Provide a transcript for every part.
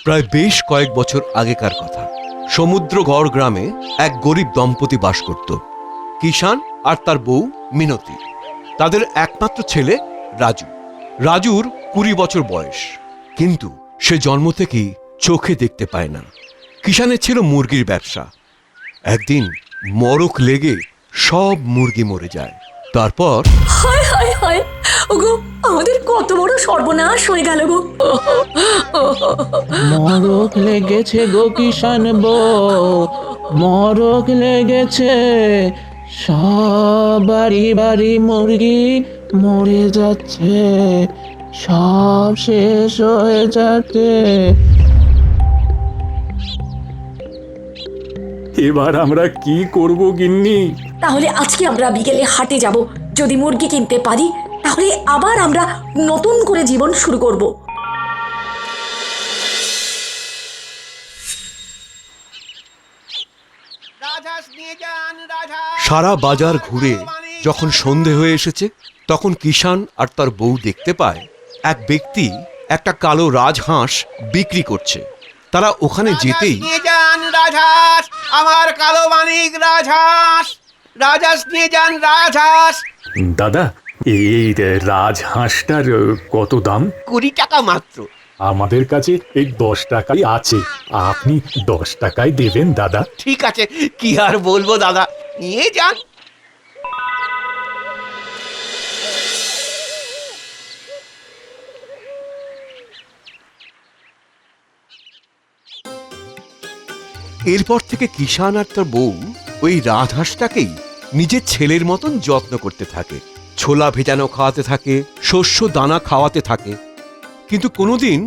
প্রায় বেশ কয়েক বছর আগেকার কথা। সমুদ্রগড় গ্রামে এক গরিব দম্পতি বাস করত, কিষান আর তার বউ মিনতি। তাদের একমাত্র ছেলে রাজু। রাজুর 20 বছর বয়স, কিন্তু সে জন্ম থেকেই চোখে দেখতে পায় না। কিষানের ছিল মুরগির ব্যবসা। একদিন মরক লেগে সব মুরগি মরে যায়। তারপর হায় হায় হায়, ওগো আমাদের কত বড় সর্বনাশ হয়ে গেল গো। মরক লেগেছে গো কিষান বউ, মরক লেগেছে। সব বাড়ি বাড়ি মুরগি মরে যাচ্ছে, সব শেষ হয়ে যাচ্ছে। এবার আমরা কি করব গিন্নি? তাহলে আজকে আমরা বিকেলে হাটে যাব। যদি মুরগি কিনতে পারি তাহলে আবার আমরা নতুন করে জীবন শুরু করব। সারা বাজার ঘুরে যখন সন্ধে হয়ে এসেছে, তখন কিষান আর তার বউ দেখতে পায় এক ব্যক্তি একটা কালো রাজহাঁস বিক্রি করছে। তারা ওখানে যেতেই নিয়ে যান রাজহাঁস, আমার কালো মানিক রাজহাঁস, রাজহাঁস নিয়ে যান রাজহাঁস। দাদা, এই রাজহাঁসটার কত দাম? 20 টাকা মাত্র। আমাদের কাছে এই 10 টাকাই আছে, আপনি 10 টাকায় দেবেন দাদা। ঠিক আছে, কি আর বলবো দাদা, নিয়ে যান। এরপর থেকে কিষান আর তার বউ ওই রাজহাঁসটাকেই নিজের ছেলের মতন যত্ন করতে থাকে। ছোলা ভেজানো খাওয়াতে থাকে, শস্য দানা খাওয়াতে থাকে, কিন্তু কোনোদিন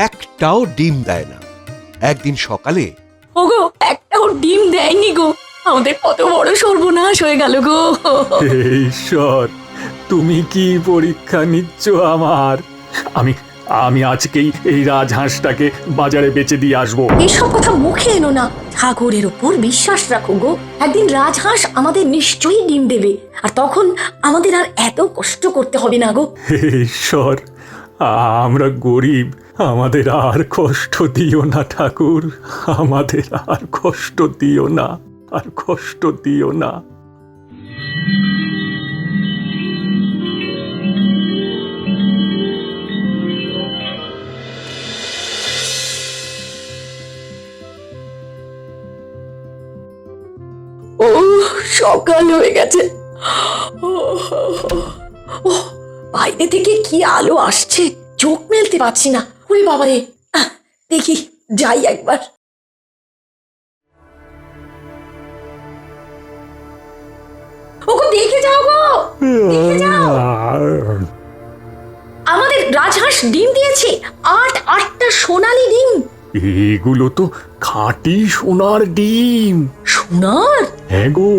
একটাও ডিম দেয় না। একদিন সকালে ওগো একটাও ডিম দেয়নি গো, আমাদের কত বড় সর্বনাশ হয়ে গেল গো। হে ঈশ্বর, তুমি কি পরীক্ষা নিচ্ছ আমার? আমি আমি আজকেই এই রাজহাঁসটাকে বাজারে বেচে দিয়ে আসবো। এসব কথা মুখে এনো না, ঠাকুরের উপর বিশ্বাস রাখো গো। একদিন রাজহাঁস আমাদের নিশ্চয়ই ডিম দেবে, আর তখন আমাদের আর এত কষ্ট করতে হবে না গো। হে ঈশ্বর, আমরা গরিব, আমাদের আর কষ্ট দিও না ঠাকুর, আমাদের আর কষ্ট দিও না, আর কষ্ট দিও না। ও সকাল হয়ে গেছে। ও বাইরে থেকে কি আলো আসছে, চোখ মেলতে পারছি না। ওরে বাবারে, দেখি যাই একবার। ওগো দেখে যাও গো, দেখে যাও, আমাদের রাজহাঁস ডিম দিয়েছে। 8টা সোনালী ডিম। এগুলো তো খাঁটি সোনার ডিম। সোনার? হ্যাঁ গো,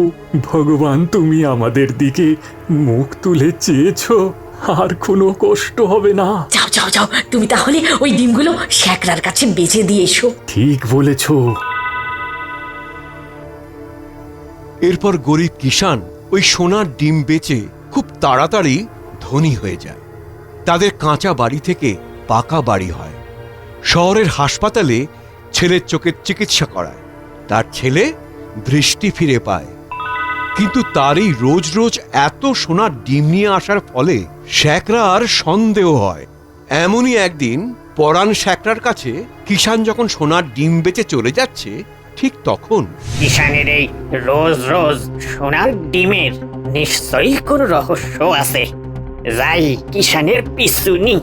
ভগবান তুমি আমাদের দিকে মুখ তুলে চেয়েছো, আর কোনো কষ্ট হবে না। যাও যাও যাও, তুমি তাহলে ওই ডিমগুলো শ্যাকরার কাছে বেচে দিয়ে এসো। ঠিক বলেছ। এরপর গরিব কিষান ওই সোনার ডিম বেচে খুব তাড়াতাড়ি ধনী হয়ে যায়। তাদের কাঁচা বাড়ি থেকে পাকা বাড়ি হয়। শহরের হাসপাতালে ছেলের চোখের চিকিৎসা করায়। তার ছেলে দৃষ্টি ফিরে পায়, কিন্তু তারই রোজ রোজ এত সোনার ডিম নিয়ে আসার ফলে শ্যাকরার সন্দেহ হয়। এমনই একদিন পরাণ শ্যাকরার কাছে কিষান যখন সোনার ডিম বেচে চলে যাচ্ছে, ঠিক তখন কিষানের এই রোজ রোজ সোনার ডিমের নিশ্চয়ই কোনো রহস্য আছে। যাই কিষানের পিছু নি।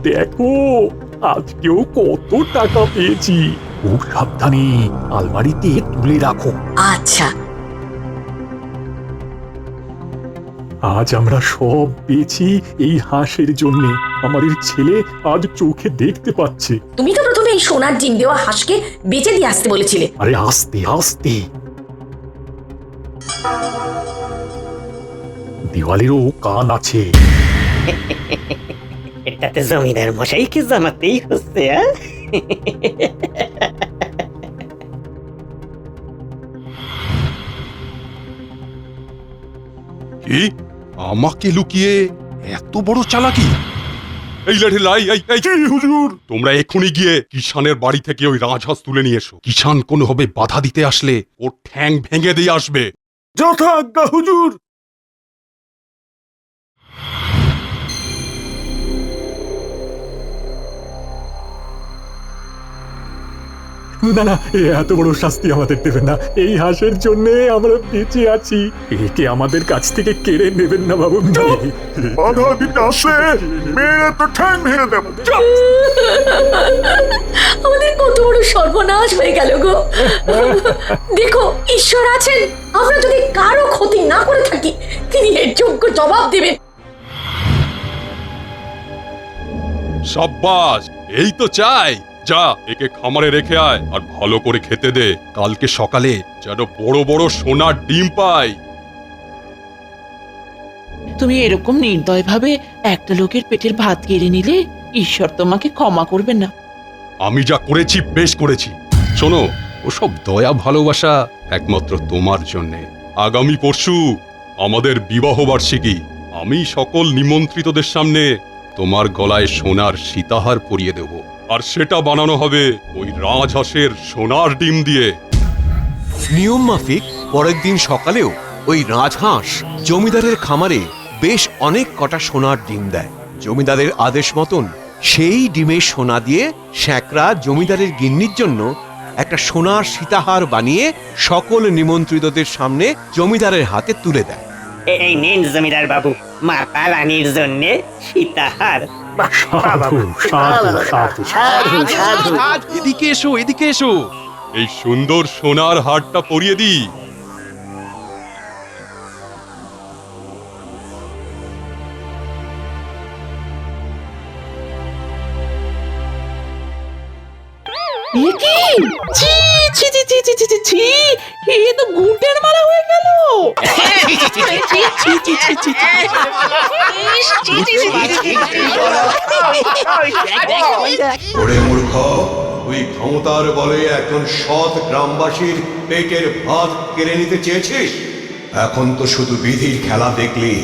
দেখো, আজকেও কত টাকা পেয়েছি। খুব সাবধানে আলমারিতে তুলে রাখো। আচ্ছা। আজ আমরা সব পেয়েছি এই হাঁসের জন্য। আমাদের ছেলে আজ চোখে দেখতে পাচ্ছে। তুমি তো প্রথমে এই সোনার ডিম দেওয়া হাঁসকে বেচে দিয়ে আসতে বলেছিলে। আরে আস্তে আস্তে, দেওয়ালেরও কান আছে। এটাতে জমিদার মশাইকে জানাতেই হচ্ছে। কি? আমাকে লুকিয়ে এত বড় চালাকি? এই লাঠি লাই, এই হুজুর, তোমরা এক্ষুনি গিয়ে কিষানের বাড়ি থেকে ওই রাজহাঁস তুলে নিয়ে এসো। কিষান কোনোভাবে বাধা দিতে আসলে ওর ঠ্যাং ভেঙে দিয়ে আসবে। যথাজ্ঞা হুজুর। না না, এত বড় শাস্তি আমাদের দেবেন না। এই হাঁসের জন্য আমরা বেঁচে আছি, একে আমাদের কাছ থেকে কেড়ে নেবেন না বাবু। বাধা দিতে আসলে মেরে তো ঠ্যাং ভেঙে দেবো। আমাদের কত বড় সর্বনাশ হয়ে গেল গো। দেখো, ঈশ্বর আছেন, আমরা যদি কারো ক্ষতি না করে থাকি তিনি এর যোগ্য জবাব দেবেন। সাব্বাস, এই তো চাই। যা, একে খামারে রেখে আয় আর ভালো করে খেতে দে। কালকে সকালে যেন বড় বড় সোনার ডিম পাই। তুমি এরকম নির্দয়ভাবে একটা লোকের পেটের ভাত কেড়ে নিলে ঈশ্বর তোমাকে ক্ষমা করবে না। আমি যা করেছি বেশ করেছি। শোনো, ওসব দয়া ভালোবাসা একমাত্র তোমার জন্যে। আগামী পরশু আমাদের বিবাহ বার্ষিকী। আমি সকল নিমন্ত্রিতদের সামনে তোমার গলায় সোনার সীতাহার পরিয়ে দেব, আর সেটা বানানো হবে ওই রাজহাঁসের সোনার ডিম দিয়ে। নিয়ম মাফিক পরের দিন সকালেও ওই রাজহাঁস জমিদারের খামারে বেশ অনেক কটা সোনার ডিম দেয়। জমিদারের আদেশ মতন সেই ডিমের সোনা দিয়ে শ্যাকরা জমিদারের গিন্নির জন্য একটা সোনার সীতাহার বানিয়ে সকল নিমন্ত্রিতদের সামনে জমিদারের হাতে তুলে দেয়। এই নিন জমিদার বাবু, মাতা রানীর জন্য সীতাহার। সাধু সাধু সাধু। সাধু সাধু। এদিকে এসো, এদিকে এসো। এই সুন্দর সোনার হারটা পরিয়ে দিই। এ কি? ছি ছি ছি ছি ছি ছি ছি ছি, এ তো গুটের মালা হয়ে গেল। ওরে মূর্খ, তুই ক্ষমতার বলে একজন সৎ গ্রামবাসীর পেটের ভাত কেড়ে নিতে চেয়েছিস? এখন তো শুধু বিধির খেলা দেখলি।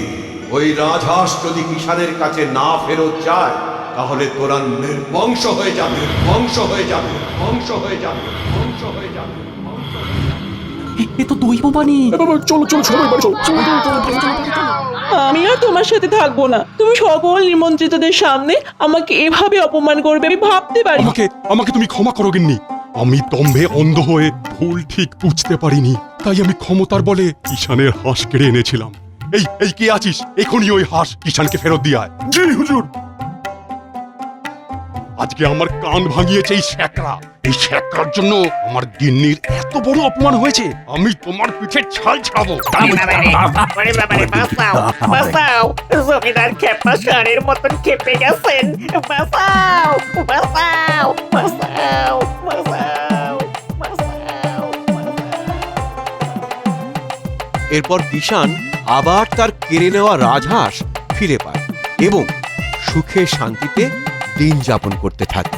ওই রাজহাঁস যদি কিষানের কাছে না ফেরত যায় তাহলে তোরা নির্বংশ হয়ে যাবে, ধ্বংস হয়ে যাবে, ধ্বংস হয়ে যাবে, ধ্বংস হয়ে যাবে। চলো চলো সবাই বাড়ি চলো। আমি আর তোমার সাথে থাকবো না। তুমি সকল নিমন্ত্রিতদের সামনে আমাকে এভাবে অপমান করবে আমি ভাবতে পারি। আমাকে তুমি ক্ষমা করো গিন্নি। আমি দম্ভে অন্ধ হয়ে ভুল ঠিক বুঝতে পারিনি, তাই আমি ক্ষমতার বলে কিষানের হাঁস কেড়ে এনেছিলাম। এই কে আছিস? এখনই ওই হাঁস কিষানকে ফেরত দিয়ে আয়। জি হুজুর। আজকে আমার কান ভাঙিয়েছে এই শ্যাকরা। এই শ্যাকরার জন্য আমার গিন্নির এত বড় অপমান হয়েছে। আমি তোমার পিঠে ছাল ছাড়াবো। ওরে বাবারে, বাঁচাও বাঁচাও, জমিদার খেপা ষাঁড়ের মতন খেপে গেছেন। বাঁচাও বাঁচাও বাঁচাও বাঁচাও বাঁচাও। এরপর কিষান আবার তার কেড়ে নেওয়া রাজহাঁস ফিরে পায় এবং সুখে শান্তিতে দিন যাপন করতে থাকে।